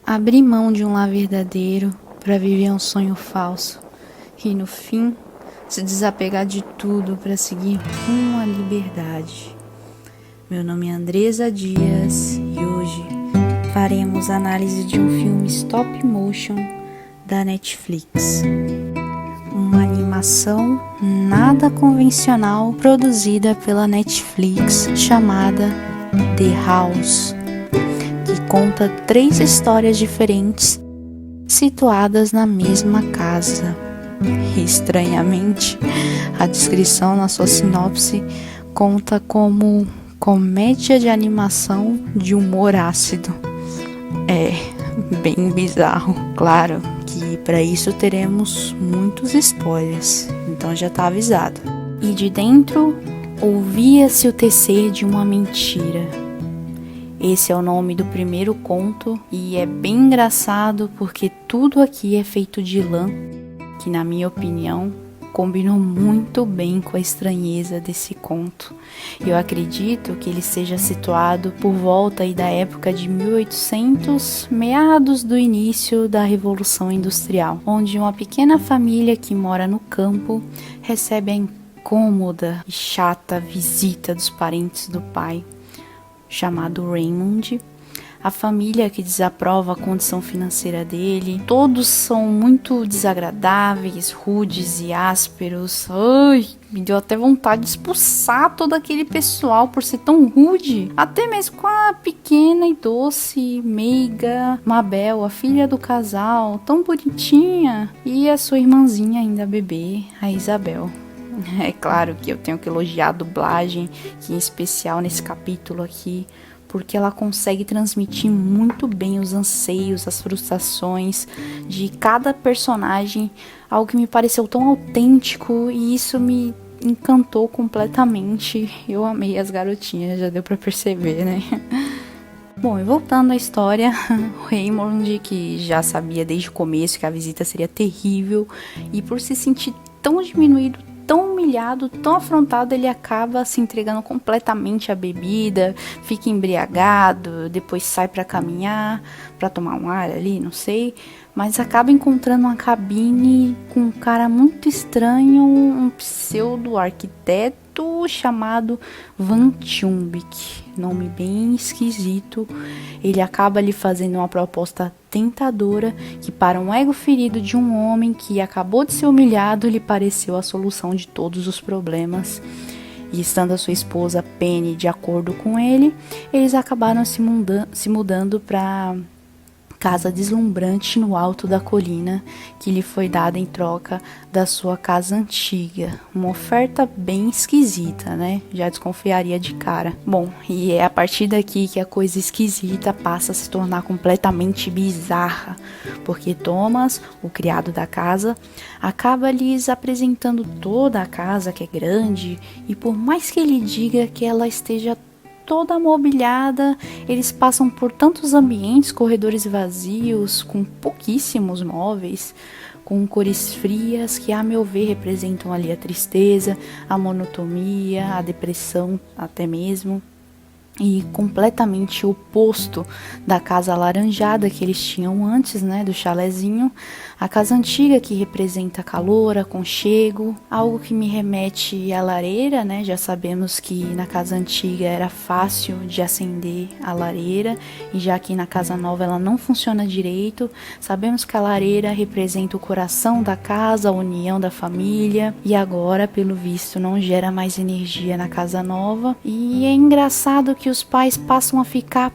Abrir mão de um lar verdadeiro para viver um sonho falso e, no fim, se desapegar de tudo para seguir rumo à liberdade. Meu nome é Andresa Dias e hoje faremos análise de um filme stop motion da Netflix. Uma animação nada convencional produzida pela Netflix chamada The House, que conta 3 histórias diferentes situadas na mesma casa. Estranhamente, a descrição na sua sinopse conta como comédia de animação de humor ácido. É bem bizarro. Claro que para isso teremos muitos spoilers, então já tá avisado. E de dentro ouvia-se o tecer de uma mentira. Esse é o nome do primeiro conto e é bem engraçado porque tudo aqui é feito de lã, que na minha opinião combinou muito bem com a estranheza desse conto. Eu acredito que ele seja situado por volta aí da época de 1800, meados do início da Revolução Industrial, onde uma pequena família que mora no campo recebe a incômoda e chata visita dos parentes do pai, chamado Raymond. A família que desaprova a condição financeira dele. Todos são muito desagradáveis, rudes e ásperos. Ai, me deu até vontade de expulsar todo aquele pessoal por ser tão rude. Até mesmo com a pequena e doce, meiga Mabel, a filha do casal, tão bonitinha. E a sua irmãzinha ainda bebê, a Isabel. É claro que eu tenho que elogiar a dublagem, que em especial nesse capítulo aqui, porque ela consegue transmitir muito bem os anseios, as frustrações de cada personagem, algo que me pareceu tão autêntico e isso me encantou completamente. Eu amei as garotinhas, já deu pra perceber, né? Bom, e voltando à história, o Raymond, que já sabia desde o começo que a visita seria terrível, e por se sentir tão diminuído, tão humilhado, tão afrontado, ele acaba se entregando completamente à bebida, fica embriagado, depois sai para caminhar, para tomar um ar ali, não sei, mas acaba encontrando uma cabine com um cara muito estranho, um pseudo-arquiteto chamado Van Tumbik, nome bem esquisito. Ele acaba lhe fazendo uma proposta tentadora que para um ego ferido de um homem que acabou de ser humilhado lhe pareceu a solução de todos os problemas. E estando a sua esposa Penny de acordo com ele, eles acabaram se mudando para casa deslumbrante no alto da colina que lhe foi dada em troca da sua casa antiga. Uma oferta bem esquisita, né? Já desconfiaria de cara. Bom, e é a partir daqui que a coisa esquisita passa a se tornar completamente bizarra, porque Thomas, o criado da casa, acaba lhes apresentando toda a casa, que é grande, e por mais que ele diga que ela esteja toda mobiliada, eles passam por tantos ambientes, corredores vazios, com pouquíssimos móveis, com cores frias que, a meu ver, representam ali a tristeza, a monotonia, a depressão até mesmo. E completamente oposto da casa alaranjada que eles tinham antes, né, do chalezinho, a casa antiga que representa calor, aconchego, algo que me remete à lareira, né, já sabemos que na casa antiga era fácil de acender a lareira, e já que na casa nova ela não funciona direito, sabemos que a lareira representa o coração da casa, a união da família, e agora, pelo visto, não gera mais energia na casa nova, e é engraçado que os pais passam a ficar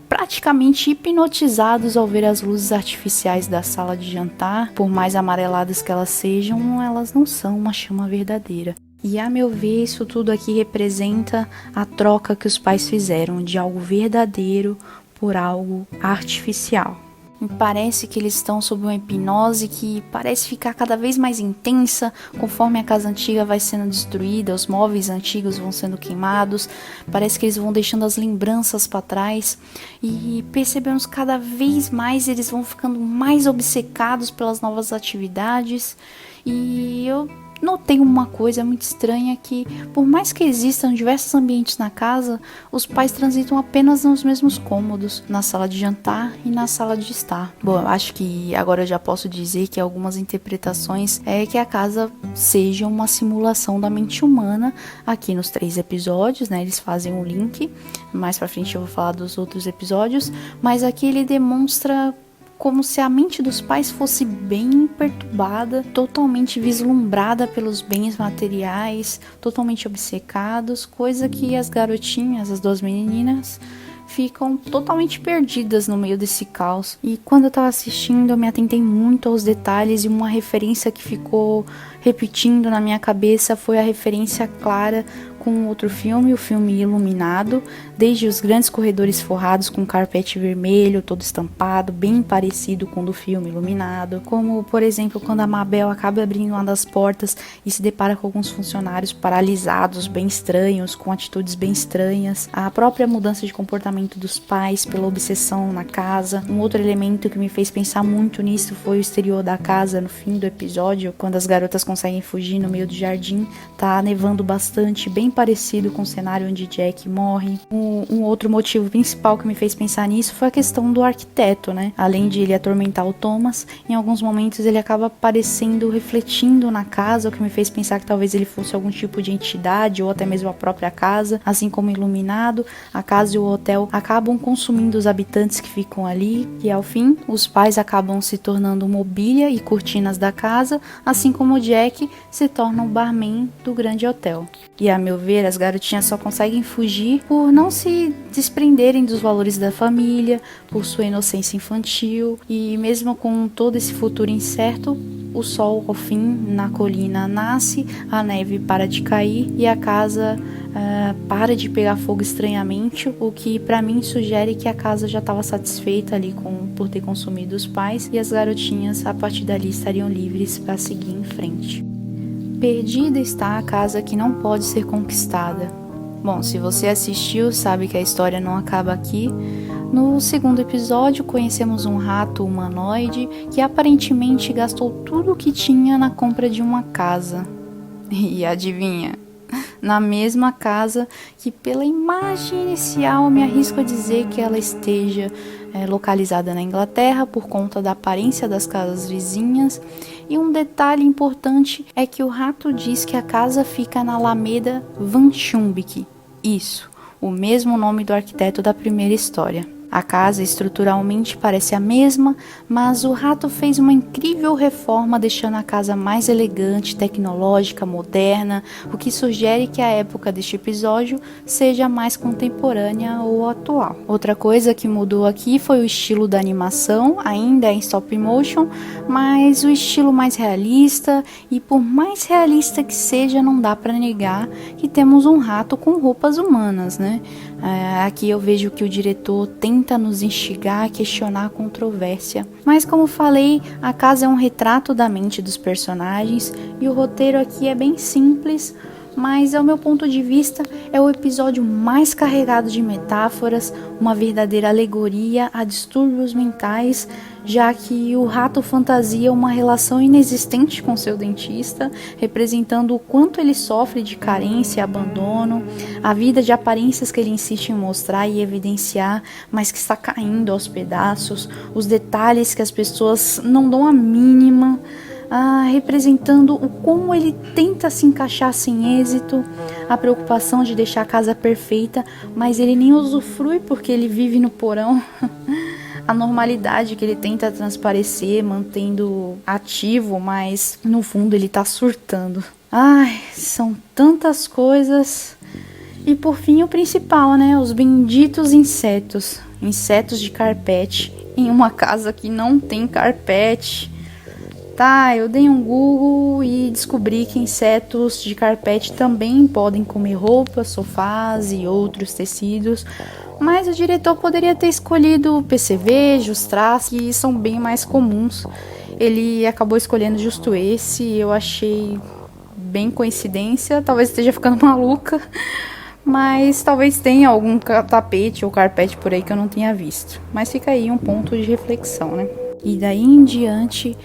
praticamente hipnotizados ao ver as luzes artificiais da sala de jantar. Por mais amareladas que elas sejam, elas não são uma chama verdadeira. E a meu ver, isso tudo aqui representa a troca que os pais fizeram de algo verdadeiro por algo artificial. Me parece que eles estão sob uma hipnose que parece ficar cada vez mais intensa conforme a casa antiga vai sendo destruída, os móveis antigos vão sendo queimados, parece que eles vão deixando as lembranças para trás e percebemos que cada vez mais eles vão ficando mais obcecados pelas novas atividades. E eu notei uma coisa muito estranha que, por mais que existam diversos ambientes na casa, os pais transitam apenas nos mesmos cômodos, na sala de jantar e na sala de estar. Bom, eu acho que agora eu já posso dizer que algumas interpretações é que a casa seja uma simulação da mente humana. Aqui nos 3 episódios, né, eles fazem um link, mais pra frente eu vou falar dos outros episódios, mas aqui ele demonstra como se a mente dos pais fosse bem perturbada, totalmente vislumbrada pelos bens materiais, totalmente obcecados, coisa que as garotinhas, as 2 meninas, ficam totalmente perdidas no meio desse caos. E quando eu tava assistindo, eu me atentei muito aos detalhes, e uma referência que ficou repetindo na minha cabeça foi a referência clara com outro filme, o filme Iluminado, desde os grandes corredores forrados com carpete vermelho, todo estampado, bem parecido com o do filme Iluminado, como, por exemplo, quando a Mabel acaba abrindo uma das portas e se depara com alguns funcionários paralisados, bem estranhos, com atitudes bem estranhas, a própria mudança de comportamento dos pais pela obsessão na casa. Um outro elemento que me fez pensar muito nisso foi o exterior da casa no fim do episódio, quando as garotas conseguem fugir no meio do jardim, tá nevando bastante, bem parecido com o cenário onde Jack morre. Um outro motivo principal que me fez pensar nisso foi a questão do arquiteto, né? Além de ele atormentar o Thomas, em alguns momentos ele acaba aparecendo, refletindo na casa, o que me fez pensar que talvez ele fosse algum tipo de entidade ou até mesmo a própria casa, assim como Iluminado. A casa e o hotel acabam consumindo os habitantes que ficam ali, e ao fim, os pais acabam se tornando mobília e cortinas da casa, assim como Jack se torna o barman do grande hotel. E a meu ver, as garotinhas só conseguem fugir por não se desprenderem dos valores da família, por sua inocência infantil, e mesmo com todo esse futuro incerto, o sol ao fim na colina nasce, a neve para de cair e a casa para de pegar fogo estranhamente, o que para mim sugere que a casa já estava satisfeita ali por ter consumido os pais, e as garotinhas a partir dali estariam livres para seguir em frente. Perdida está a casa que não pode ser conquistada. Bom, se você assistiu, sabe que a história não acaba aqui. No 2º episódio, conhecemos um rato humanoide que aparentemente gastou tudo o que tinha na compra de uma casa. E adivinha? Na mesma casa que, pela imagem inicial, me arrisco a dizer que ela esteja localizada na Inglaterra por conta da aparência das casas vizinhas. E um detalhe importante é que o rato diz que a casa fica na Alameda Van Schumbik. Isso, o mesmo nome do arquiteto da primeira história. A casa estruturalmente parece a mesma, mas o rato fez uma incrível reforma, deixando a casa mais elegante, tecnológica, moderna, o que sugere que a época deste episódio seja mais contemporânea ou atual. Outra coisa que mudou aqui foi o estilo da animação, ainda é em stop motion, mas o estilo mais realista, e por mais realista que seja, não dá para negar que temos um rato com roupas humanas, né? Aqui eu vejo que o diretor tenta nos instigar a questionar a controvérsia. Mas como falei, a casa é um retrato da mente dos personagens e o roteiro aqui é bem simples, mas ao meu ponto de vista é o episódio mais carregado de metáforas, uma verdadeira alegoria a distúrbios mentais, já que o rato fantasia uma relação inexistente com seu dentista, representando o quanto ele sofre de carência e abandono, a vida de aparências que ele insiste em mostrar e evidenciar, mas que está caindo aos pedaços, os detalhes que as pessoas não dão a mínima, representando o como ele tenta se encaixar sem êxito, a preocupação de deixar a casa perfeita, mas ele nem usufrui porque ele vive no porão, a normalidade que ele tenta transparecer, mantendo ativo, mas no fundo ele tá surtando. São tantas coisas. E por fim o principal, né? Os benditos insetos. Insetos de carpete em uma casa que não tem carpete. Tá, eu dei um Google e descobri que insetos de carpete também podem comer roupas, sofás e outros tecidos, mas o diretor poderia ter escolhido PCV, Justras, que são bem mais comuns. Ele acabou escolhendo justo esse, eu achei bem coincidência, talvez esteja ficando maluca, mas talvez tenha algum tapete ou carpete por aí que eu não tenha visto. Mas fica aí um ponto de reflexão, né? E daí em diante,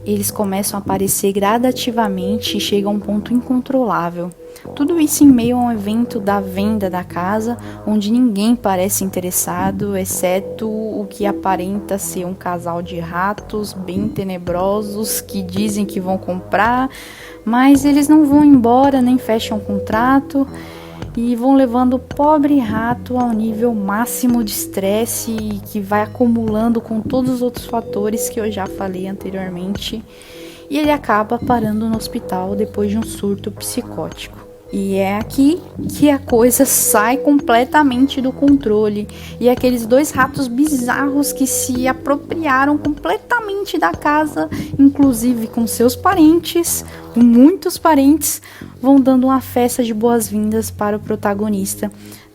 eles começam a aparecer gradativamente e chegam a um ponto incontrolável. Tudo isso em meio a um evento da venda da casa, onde ninguém parece interessado, exceto o que aparenta ser um casal de ratos bem tenebrosos que dizem que vão comprar, mas eles não vão embora nem fecham contrato e vão levando o pobre rato ao nível máximo de estresse que vai acumulando com todos os outros fatores que eu já falei anteriormente, e ele acaba parando no hospital depois de um surto psicótico. E é aqui que a coisa sai completamente do controle. E aqueles dois ratos bizarros que se apropriaram completamente da casa, inclusive com seus parentes, muitos parentes, vão dando uma festa de boas-vindas para o protagonista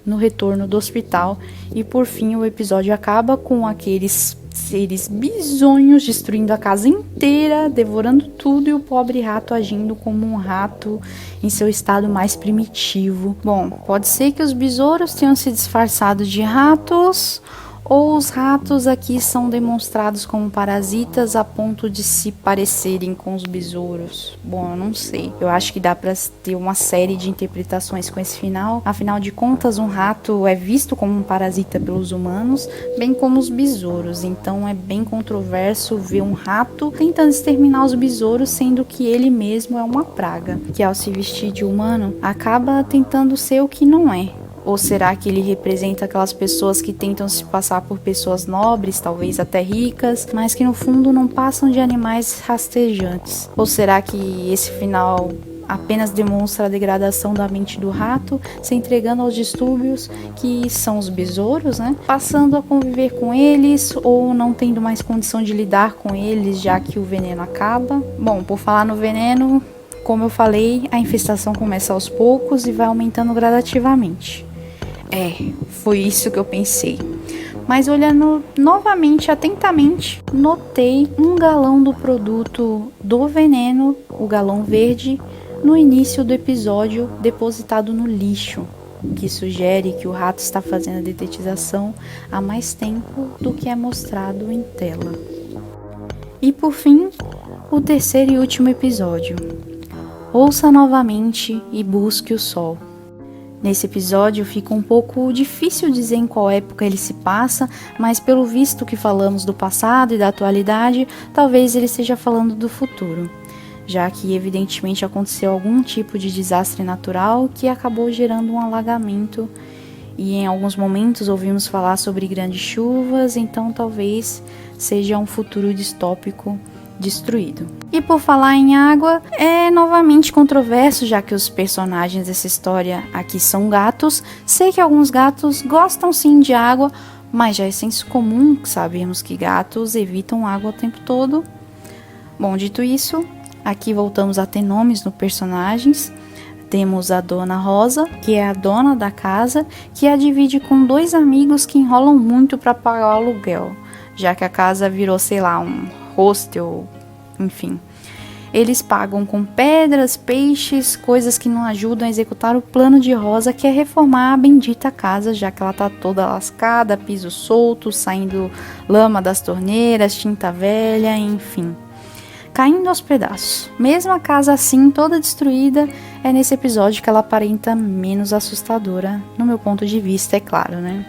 no retorno do hospital. E por fim o episódio acaba com aqueles seres bizonhos destruindo a casa inteira, devorando tudo, e o pobre rato agindo como um rato em seu estado mais primitivo. Bom, pode ser que os besouros tenham se disfarçado de ratos, ou os ratos aqui são demonstrados como parasitas a ponto de se parecerem com os besouros. Bom, eu não sei. Eu acho que dá pra ter uma série de interpretações com esse final. Afinal de contas, um rato é visto como um parasita pelos humanos, bem como os besouros. Então é bem controverso ver um rato tentando exterminar os besouros, sendo que ele mesmo é uma praga, que ao se vestir de humano, acaba tentando ser o que não é. Ou será que ele representa aquelas pessoas que tentam se passar por pessoas nobres, talvez até ricas, mas que no fundo não passam de animais rastejantes? Ou será que esse final apenas demonstra a degradação da mente do rato, se entregando aos distúrbios que são os besouros, né? Passando a conviver com eles ou não tendo mais condição de lidar com eles, já que o veneno acaba? Bom, por falar no veneno, como eu falei, a infestação começa aos poucos e vai aumentando gradativamente. Foi isso que eu pensei. Mas olhando novamente, atentamente, notei um galão do produto do veneno, o galão verde, no início do episódio depositado no lixo, que sugere que o rato está fazendo a detetização há mais tempo do que é mostrado em tela. E por fim, o terceiro e último episódio. Ouça novamente e busque o sol. Nesse episódio fica um pouco difícil dizer em qual época ele se passa, mas pelo visto que falamos do passado e da atualidade, talvez ele esteja falando do futuro, já que evidentemente aconteceu algum tipo de desastre natural que acabou gerando um alagamento, e em alguns momentos ouvimos falar sobre grandes chuvas, então talvez seja um futuro distópico destruído. E por falar em água, é novamente controverso, já que os personagens dessa história aqui são gatos. Sei que alguns gatos gostam sim de água, mas já é senso comum que sabemos que gatos evitam água o tempo todo. Bom, dito isso, aqui voltamos a ter nomes nos personagens. Temos a Dona Rosa, que é a dona da casa, que a divide com dois amigos que enrolam muito para pagar o aluguel, já que a casa virou, sei lá, um hostel, enfim. Eles pagam com pedras, peixes, coisas que não ajudam a executar o plano de Rosa, que é reformar a bendita casa, já que ela tá toda lascada, piso solto, saindo lama das torneiras, tinta velha, enfim, caindo aos pedaços. Mesmo a casa assim, toda destruída, é nesse episódio que ela aparenta menos assustadora, no meu ponto de vista, é claro, né?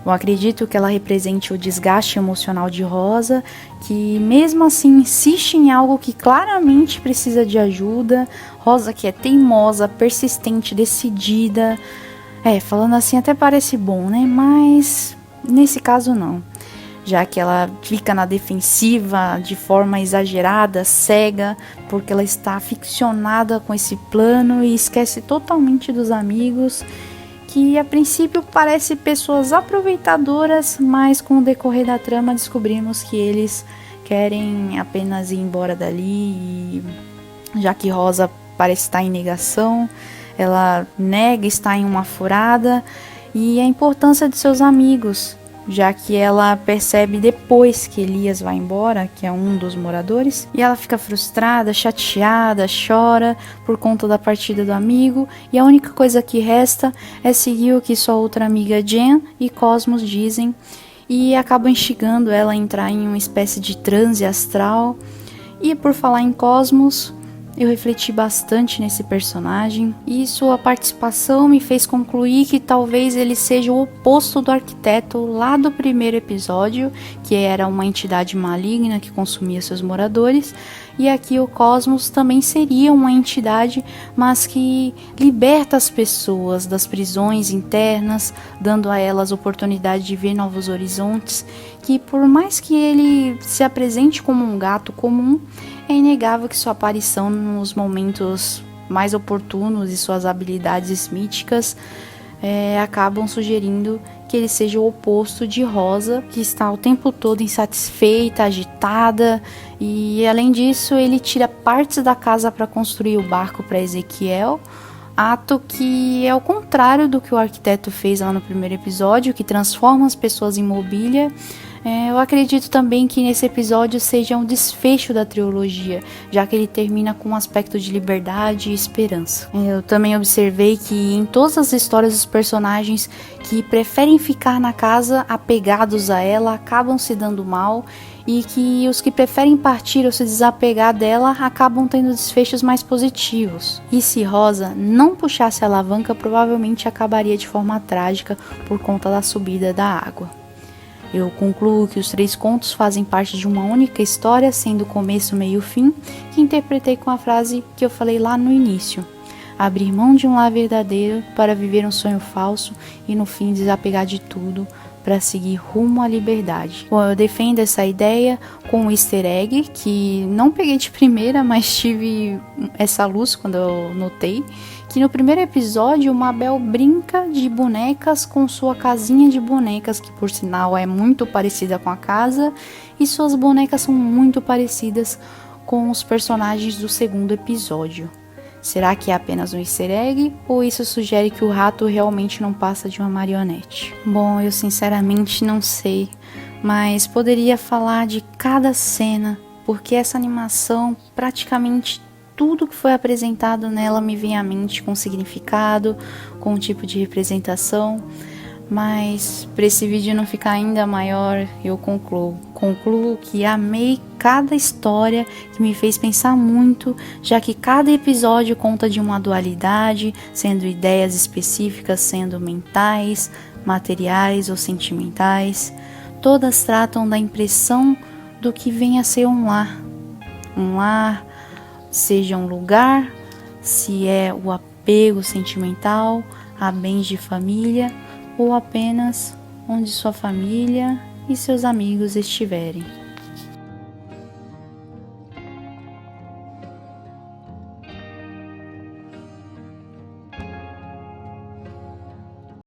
Bom, acredito que ela represente o desgaste emocional de Rosa, que mesmo assim insiste em algo que claramente precisa de ajuda. Rosa que é teimosa, persistente, decidida. Falando assim até parece bom, né? Mas nesse caso não. Já que ela fica na defensiva de forma exagerada, cega, porque ela está aficionada com esse plano e esquece totalmente dos amigos, que a princípio parecem pessoas aproveitadoras, mas com o decorrer da trama descobrimos que eles querem apenas ir embora dali, e já que Rosa parece estar em negação, ela nega estar em uma furada, e a importância de seus amigos, já que ela percebe depois que Elias vai embora, que é um dos moradores, e ela fica frustrada, chateada, chora por conta da partida do amigo, e a única coisa que resta é seguir o que sua outra amiga Jen e Cosmos dizem, e acabam instigando ela a entrar em uma espécie de transe astral, E por falar em Cosmos, eu refleti bastante nesse personagem e sua participação me fez concluir que talvez ele seja o oposto do arquiteto lá do primeiro episódio, que era uma entidade maligna que consumia seus moradores, e aqui o Cosmos também seria uma entidade, mas que liberta as pessoas das prisões internas, dando a elas oportunidade de ver novos horizontes, que por mais que ele se apresente como um gato comum, é inegável que sua aparição nos momentos mais oportunos e suas habilidades míticas acabam sugerindo que ele seja o oposto de Rosa, que está o tempo todo insatisfeita, agitada, e além disso ele tira partes da casa para construir o barco para Ezequiel, ato que é o contrário do que o arquiteto fez lá no primeiro episódio, que transforma as pessoas em mobília. Eu acredito também que nesse episódio seja um desfecho da trilogia, já que ele termina com um aspecto de liberdade e esperança. Eu também observei que em todas as histórias os personagens que preferem ficar na casa apegados a ela acabam se dando mal, e que os que preferem partir ou se desapegar dela acabam tendo desfechos mais positivos. E se Rosa não puxasse a alavanca, provavelmente acabaria de forma trágica por conta da subida da água. Eu concluo que os 3 contos fazem parte de uma única história, sendo começo, meio e fim, que interpretei com a frase que eu falei lá no início: abrir mão de um lar verdadeiro para viver um sonho falso e no fim desapegar de tudo para seguir rumo à liberdade. Bom, eu defendo essa ideia com um easter egg que não peguei de primeira, mas tive essa luz quando eu notei, que no primeiro episódio o Mabel brinca de bonecas com sua casinha de bonecas, que por sinal é muito parecida com a casa, e suas bonecas são muito parecidas com os personagens do segundo episódio. Será que é apenas um easter egg, ou isso sugere que o rato realmente não passa de uma marionete? Bom, eu sinceramente não sei, mas poderia falar de cada cena, porque essa animação, praticamente tudo que foi apresentado nela me vem à mente com significado, com um tipo de representação. Mas para esse vídeo não ficar ainda maior, eu concluo que amei cada história, que me fez pensar muito, já que cada episódio conta de uma dualidade, sendo ideias específicas, sendo mentais, materiais ou sentimentais. Todas tratam da impressão do que vem a ser um lar. Um lar, seja um lugar, se é o apego sentimental a bens de família, ou apenas onde sua família e seus amigos estiverem.